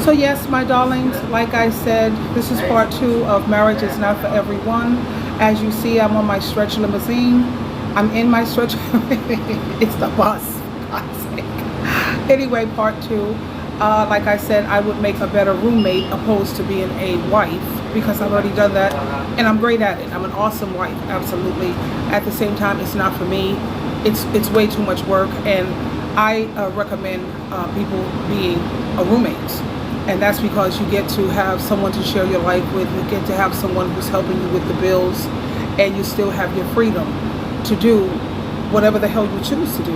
So yes, my darlings, like I said, this is part two of Marriage is Not for Everyone. As you see, I'm on my stretch limousine. I'm in my stretch. It's the bus. for God's sake. Anyway, part two. Like I said, I would make a better roommate opposed to being a wife because I've already done that and I'm great at it. I'm an awesome wife, absolutely. At the same time, it's not for me. It's way too much work, and I recommend people being a roommates. And that's because you get to have someone to share your life with. You get to have someone who's helping you with the bills, and you still have your freedom to do whatever the hell you choose to do.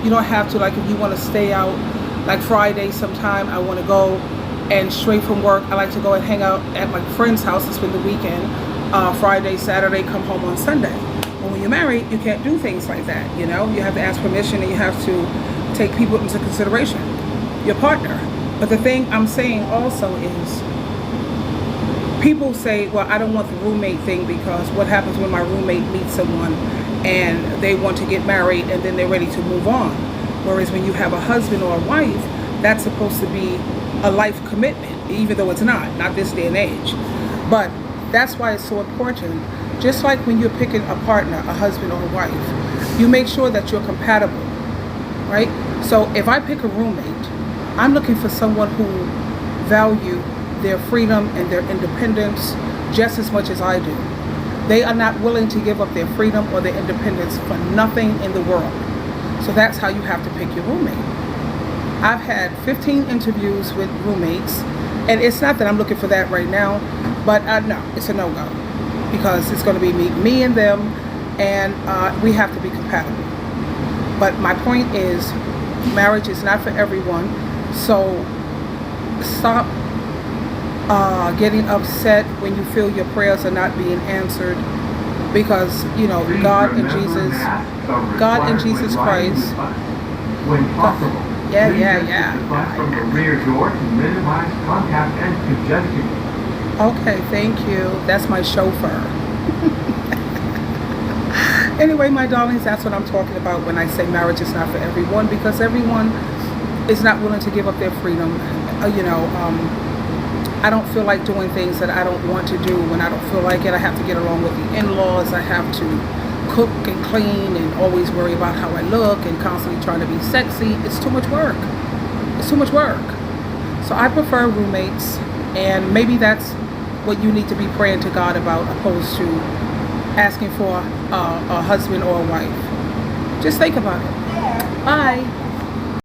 You don't have to, like, if you want to stay out, like Friday sometime, I want to go, and straight from work, I like to go and hang out at my friend's house to spend the weekend. Friday, Saturday, come home on Sunday. But when you're married, you can't do things like that, you know? You have to ask permission, and you have to take people into consideration, your partner. But the thing I'm saying also is, people say, well, I don't want the roommate thing because what happens when my roommate meets someone and they want to get married and then they're ready to move on? Whereas when you have a husband or a wife, that's supposed to be a life commitment, even though it's not this day and age. But that's why it's so important. Just like when you're picking a partner, a husband or a wife, you make sure that you're compatible, right? So if I pick a roommate, I'm looking for someone who value their freedom and their independence just as much as I do. They are not willing to give up their freedom or their independence for nothing in the world. So that's how you have to pick your roommate. I've had 15 interviews with roommates, and it's not that I'm looking for that right now, but no, it's a no-go because it's going to be me and them, and we have to be compatible. But my point is, marriage is not for everyone. So stop getting upset when you feel your prayers are not being answered, because you know God and Jesus Christ. When possible, Yeah. From the rear door to minimize contact and congestion. Okay, thank you. That's my chauffeur. Anyway, my darlings, that's what I'm talking about when I say marriage is not for everyone, because everyone is not willing to give up their freedom. I don't feel like doing things that I don't want to do. When I don't feel like it, I have to get along with the in-laws. I have to cook and clean and always worry about how I look and constantly trying to be sexy. It's too much work. It's too much work. So I prefer roommates, and maybe that's what you need to be praying to God about, opposed to asking for a husband or a wife. Just think about it. Bye.